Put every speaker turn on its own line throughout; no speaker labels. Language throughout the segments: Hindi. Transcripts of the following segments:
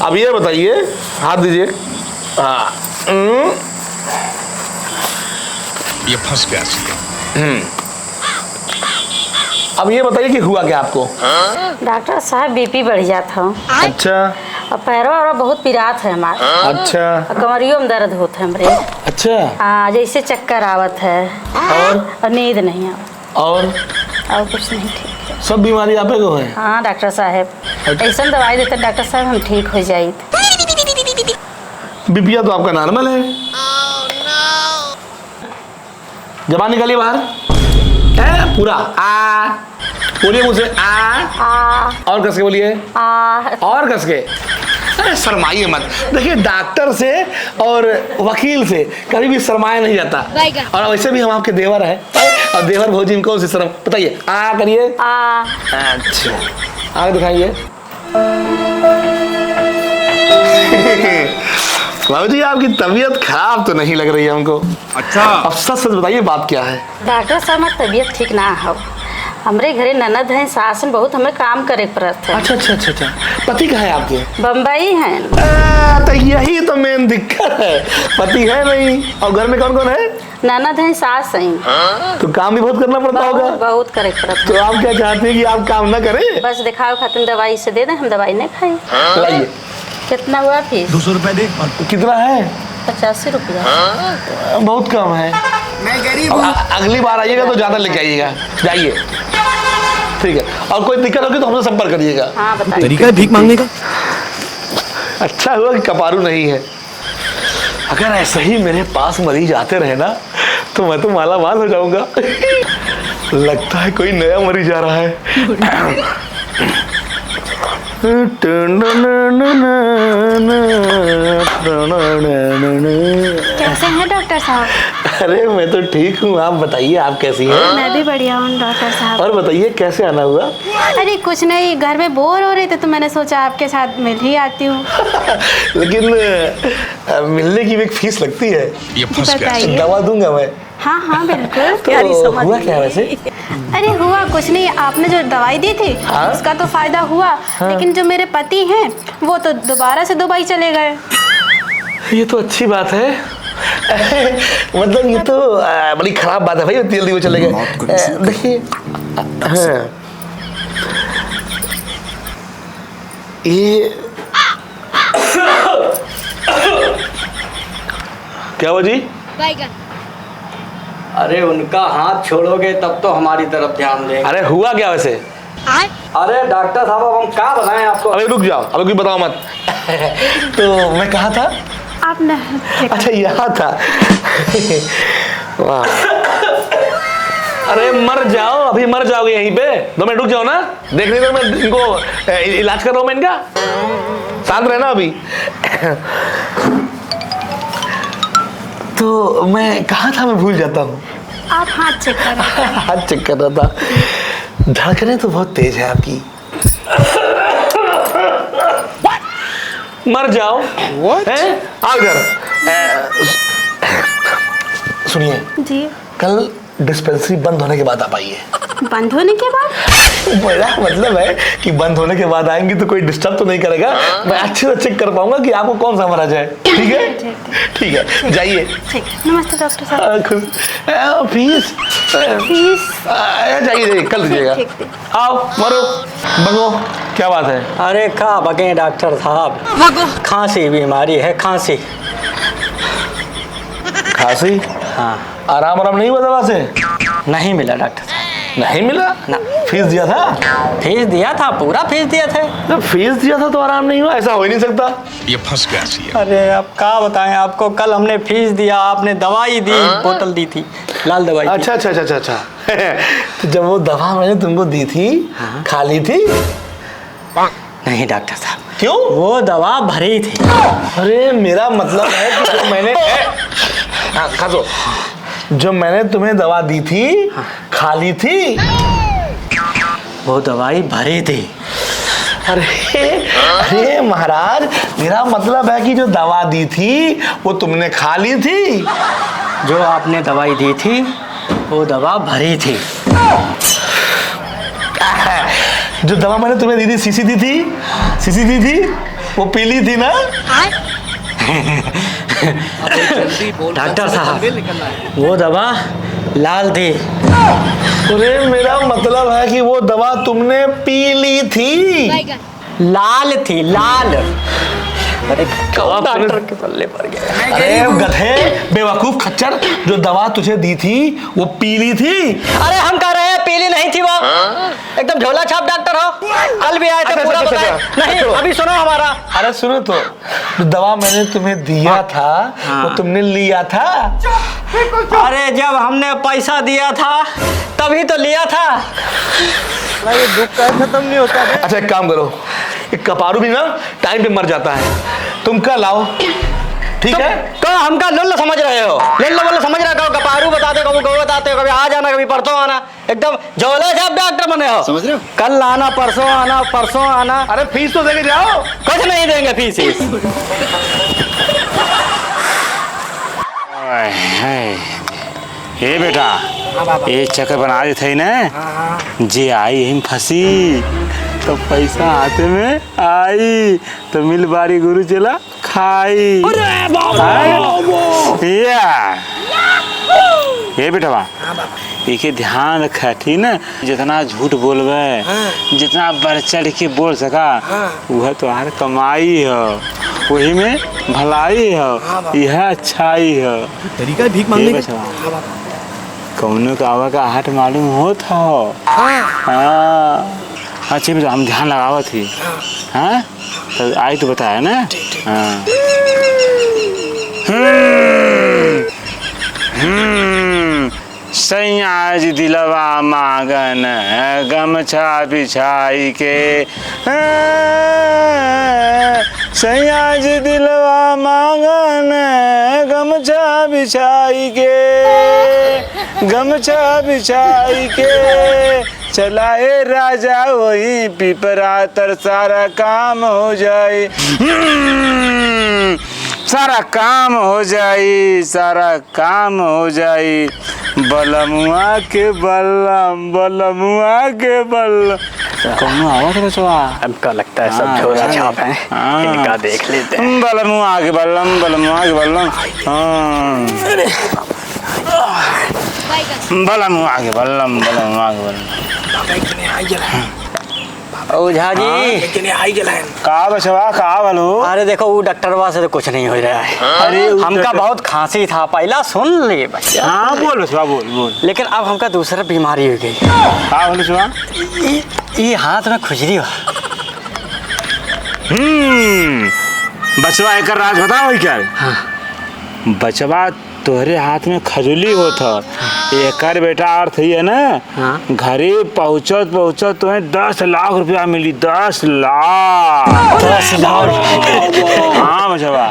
अब ये बताइए, हाथ दीजिए। हाँ,
ये फंस गया सी।
अब ये बताइए कि हुआ क्या आपको?
डॉक्टर साहब बीपी बढ़ गया था।
अच्छा
और पैरों और बहुत पिरात है हमारा।
अच्छा
और कमरियों में दर्द होता है हमरे।
अच्छा।
हाँ, जैसे चक्कर आवत है और नींद नहीं आवत
और
कुछ नहीं ठीक है।
सब बीमारी आपे को है?
हाँ डॉक्टर साहब, ऐसा दवाई देते डॉक्टर साहब हम ठीक हो जाए।
बीपिया तो आपका नॉर्मल है। जबान निकालिए बाहर। पूरा आ बोलिए मुझसे आ। और कस के बोलिए और कस के। अरे शर्माइए मत। देखिए डॉक्टर से और वकील से कभी भी शर्माया नहीं जाता। और वैसे भी हम आपके देवर हैं और देवर भौजी इनको से शर्म। बताइए आ करिए। अच्छा आगे दिखाइए। बाबू जी आपकी तबीयत खराब तो नहीं लग रही है हमको।
अच्छा
अब सच सच बताइए बात क्या है?
डॉक्टर साहब हमारी तबीयत ठीक ना हो। हमरे घरे ननद हैं, सास में बहुत हमें काम करे पड़ता है।
अच्छा अच्छा अच्छा अच्छा। पति कहाँ है आपके?
बम्बई हैं।
तो यही तो मेन दिक्कत है, पति है नहीं। और घर में कौन कौन है?
ननद हैं, सास हैं।
तो काम भी बहुत करना पड़ता होगा।
बहुत करे पड़ता।
तो आप क्या चाहते हैं कि आप काम ना करें?
बस दिखाओ खातिर दवाई से दे दें, हम दवाई नहीं खाएं।
लाइए।
कितना हुआ फीस?
200 रुपए दे।
कितना है?
85 रुपया।
बहुत कम है।
मैं गरीब हूँ।
अगली बार आइएगा तो ज्यादा लेके आइएगा। जाइए ठीक है। और कोई दिक्कत होगी तो हमसे संपर्क करिएगा।
हाँ बताइए।
तरीका है भीख मांगने का।
अच्छा हुआ कि कपारू नहीं है। अगर ऐसे ही मेरे पास मरीज आते रहे ना तो मैं तो माला माल हो जाऊंगा। लगता है कोई नया मरीज आ रहा है।
कैसे हैं डॉक्टर साहब?
अरे मैं तो ठीक हूँ, आप बताइए आप कैसी हैं?
मैं भी बढ़िया हूँ डॉक्टर साहब।
और बताइए कैसे आना हुआ?
अरे कुछ नहीं, घर में बोर हो रहे थे तो मैंने सोचा आपके साथ मिल ही आती हूँ।
लेकिन मिलने की भी एक फीस लगती है।
ये फंस गया।
बताइए।
दवा दूंगा मैं।
हाँ हाँ बिल्कुल।
तो हुआ क्या वैसे?
अरे हुआ कुछ नहीं, आपने जो दवाई दी थी
हाँ?
उसका तो फायदा हुआ।
हाँ?
लेकिन जो मेरे पति हैं वो तो दोबारा से दुबई चले गए।
ये तो अच्छी बात है। मतलब ये तो बड़ी खराब बात है भाई, जल्दी वो चले गए। देखिए हाँ ये क्या हुआ जी?
अरे उनका हाथ छोड़ोगे तब तो हमारी तरफ ध्यान देंगे।
अरे हुआ क्या वैसे?
अरे डॉक्टर साहब अब हम क्या बताएं आपको?
अरे रुक जाओ, अभी कुछ बताओ मत। तो मैं कहा था?
आप न
अच्छा यहाँ था। वाह। अरे मर जाओ, अभी मर जाओगे यहीं पे। 2 मिनट रुक जाओ ना, देखने दो, मैं इनको इलाज कर रहा हूँ मैं इनका। शांत रहना अभी। तो मैं कहा था, मैं भूल जाता हूँ।
आप हाथ चेक करें।
हाथ चेक कर रहा था। धड़कनें तो बहुत तेज है आपकी। मर जाओ। आओ इधर। सुनिए
जी।
कल डिस्पेंसरी बंद होने के बाद आप आइए।
बंद होने के बाद?
मेरा मतलब है कि बंद होने के बाद आएंगी तो कोई डिस्टर्ब तो नहीं करेगा। मैं अच्छे से चेक कर पाऊंगा कि आपको कौन सा मराज है। ठीक है ठीक है, जाइए।
ठीक। नमस्ते डॉक्टर साहब।
फीस
फीस
जाइए जाइए, कल दीजिएगा। आओ मरो भगो। क्या बात है?
अरे क्या बगे डॉक्टर साहब, खांसी बीमारी है, खांसी।
खांसी?
हाँ।
आराम नहीं हुआ दवा से?
नहीं मिला डॉक्टर साहब।
नहीं मिला
ना।
फीस दिया था?
फीस दिया था, पूरा फीस दिया था।
जब फीस दिया था तो आराम नहीं हुआ? ऐसा हो ही नहीं सकता।
ये फंस गया सी।
अरे अब क्या बताएं आपको, कल हमने फीस दिया, आपने दवाई दी, बोतल दी थी, लाल दवाई।
अच्छा अच्छा अच्छा अच्छा। तो जब वो दवा मैंने तुमको दी थी, खा ली थी?
नहीं डॉक्टर साहब।
क्यों?
वो दवा भरी थी।
अरे मेरा मतलब है कि जो मैंने खासो, जो मैंने तुम्हें दवा दी थी, खा ली थी?
वो दवाई भरी थी।
अरे अरे महाराज, मेरा मतलब है कि जो दवा दी थी वो तुमने खा ली थी?
जो आपने दवाई दी थी वो दवा भरी थी।
जो दवा मैंने तुम्हें दी थी, शीशी दी थी? शीशी दी थी? वो पीली थी ना?
डॉक्टर साहब वो दवा लाल थी।
अरे मेरा मतलब है कि वो दवा तुमने पी ली थी।
लाल थी लाल। अरे डॉक्टर के पल्ले पड़ गया।
अरे गधे बेवकूफ खच्चर, जो दवा तुझे दी थी वो पीली थी।
अरे हम कह रहे हैं पीली नहीं थी वो, एकदम झोला छाप डॉक्टर हो। कल भी आए थे
अच्छा,
पूरा
अच्छा,
बताए।
अच्छा।
नहीं अभी सुनो हमारा।
अरे सुनो तो, जो दवा मैंने तुम्हें दिया था वो तुमने लिया था।
अरे जब हमने पैसा दिया था तभी तो लिया था। ये दुख का खत्म नहीं होता है।
अच्छा एक काम करो, एक कपारू भी ना टाइम पे मर जाता है, तुम कल आओ, ठीक है?
तो हमका लुल्ल समझ रहे हो? लुल्ल समझ रहे हो? कपारू बताते हो, कभी गौ बताते हो, कभी आज आना कभी परसों आना, एकदम झोले छाप डॉक्टर बने हो।
समझ रहे हो?
कल आना परसों आना।
अरे फीस तो देके जाओ।
कुछ नहीं देंगे फीस।
हे बेटा, ये चक्कर बना दी थी ना, जे आई यही फंसी तो पैसा हाथे में आई तो मिल बारी गुरु चला खाई। ये बेटा एक ध्यान रखा ठीक ना, जितना झूठ बोलबे जितना बढ़ चढ़ के बोल सका वह तो हर कमाई हो, वही में भलाई हो, यह अच्छाई हो।
तरीका भीख मांगने का।
कौनो का आवा का हाथ मालूम होता हो। हाँ अच्छा बेटा हम ध्यान लगावा थी। हाँ तो आई तो बताया ना। हाँ सैयाज दिलवा मांगन गमछा बिछाई के, सैयाज दिलवा मांगन गमछा बिछाई के, गमछा बिछाई के चलाए राजा वही पिपरा तर सारा काम हो जाए। सारा काम हो जाई, सारा काम हो जाई। बलमुआ के बल्लम, बलमुआ के बल्लम। कौन आवाज है बचवा?
हमको लगता है सब झोला छाप है। इनका देख लेते हैं।
बलमुआ के बल्लम, बलमुआ के बल्लम। बलमुआ के बल्लम, बलमुआ के बल्लम।
ओझा जी
का बचवा का बोलो?
अरे देखो वो डॉक्टरवा से तो कुछ नहीं हो रहा है।
अरे
हमका बहुत खांसी था, पहला सुन ले बच्चा।
हाँ बोल बचवा बोल बोल।
लेकिन अब हमका दूसरा बीमारी हो गई।
का बोल बचवा?
ये हाथ में खुजली हो।
बचवा एक राज बताओ क्या?
हाँ।
बचवा तोहरे हाथ में खजुली होता, एकर बेटा अर्थ है ना।
हाँ।
घरे पहुँचत पहुँचत तुम्हें 10 लाख रुपया मिली। 10 लाख।
10 लाख।
हाँ बचवा।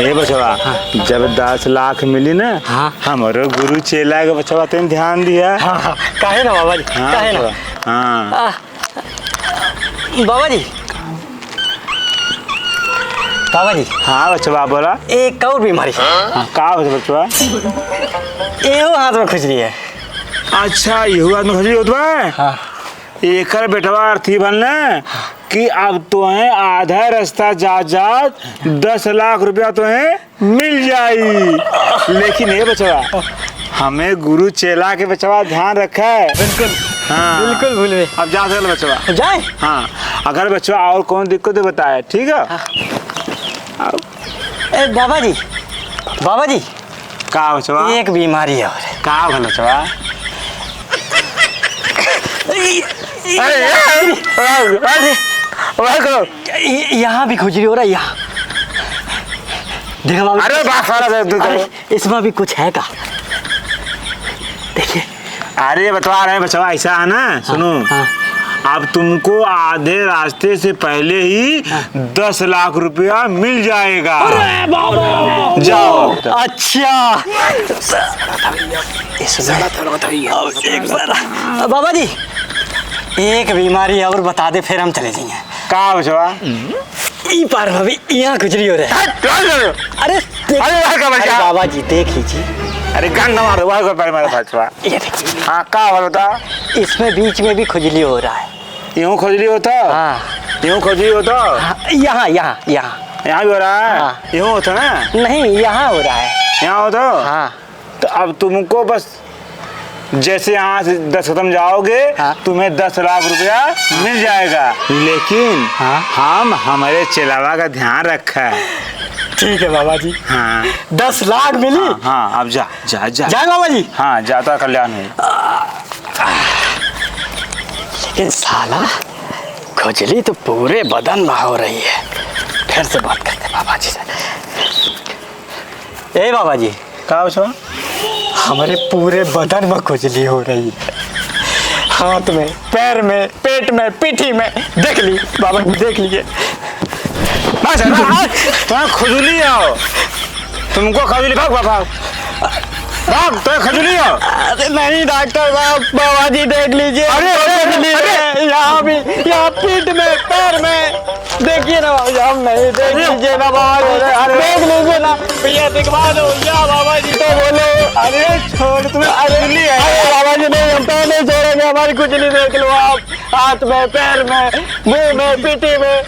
ए बचवा जब 10 लाख मिली ना,
हाँ।
हमारे गुरु चेला के बचवा तुम ध्यान दिया।
हाँ काहे ना बाबा जी,
हाँ
काहे ना।
हाँ
बाबा जी, बाबा जी।
हाँ बचवा बोला।
एक और बीमारी है।
हाँ का बचवा?
एहो हाथ में खुजली है।
अच्छा ये हुआ में खजुली होता है।
हाँ।
एकर बेटवा अर्थी बनना कि अब तो है आधा रास्ता जा 10 लाख रुपया तो है मिल जाई। लेकिन ये बचवा हमें गुरु चेला के बचवा ध्यान रखा है।
बिल्कुल।
हाँ
बिल्कुल भूल गए।
अब जा सकल बचवा
जाए।
हाँ अगर बचवा और कौन दिक्कत है बताए, ठीक है?
हाँ। ए बाबा जी, बाबा जी
का बचवा?
एक बीमारी है और
का भला बचवा?
यहाँ भी खुजली हो रहा है। यहाँ देखो बाबा।
अरे बात
इसमें भी कुछ है का? देखिए।
अरे बतवा रहे बचवा ऐसा है ना, सुनो।
हाँ।
अब तुमको आधे रास्ते से पहले ही 10 लाख रुपया मिल जाएगा। जाओ।
अच्छा बाबा जी एक बीमारी और बता दे फिर हम चले जाएंगे।
का बचवा?
ई पार भाभी यहाँ खुजली हो रहा है। अरे बाबा जी देख लीजिए।
अरे गन न मारो वह पर मेरा बचवा।
ये देखिए।
हाँ का बता?
इसमें बीच में भी खुजली हो रहा है।
यूं खुजली होता?
हाँ।
यूं खुजली हो तो
यहाँ यहाँ यहाँ
यहाँ भी हो रहा है।
हाँ।
यूं होता ना,
नहीं, यहाँ हो रहा है।
यहाँ हो तो
हाँ
तो अब तुमको बस जैसे यहाँ से 10 खत्म जाओगे
हाँ।
तुम्हें 10 लाख रुपया मिल जाएगा, लेकिन
हाँ।
हम हमारे चलावा का ध्यान रखा है।
ठीक है बाबा जी।
हाँ
10 लाख मिली।
हाँ अब जा जा जा
जाए बाबा जी।
हाँ जाता कल्याण है।
लेकिन साला खुजली तो पूरे बदन में हो रही है। फिर से बात करते हैं बाबा जी से। ए बाबा जी,
कहा बचवा?
हमारे पूरे बदन में खुजली हो रही है, हाथ में, पैर में, पेट में, पीठी में। देख ली बाबा जी, देख लीजिए।
बस तुम्हें खुजली आओ, तुमको खुजली, भाग भाग भाग भाग, तुम्हें खुजली आओ।
अरे नहीं डॉक्टर साहब, बाबा जी देख लीजिए।
अरे,
खुजली है, यहाँ भी, यहाँ पीठ में, पैर में। देखिए ना बाबा जी, हम नहीं, देख लीजिए ना बाबा जी, देख लीजिए ना भैया, दिखवा दो या बाबा जी तो बोलो।
अरे छोड़, तुम्हें खुजली है।
अरे बाबा जी नहीं, हम तो नहीं छोड़ेंगे, हमारी खुजली देख लो आप, हाथ में, पैर में, मुंह में, पीठी में।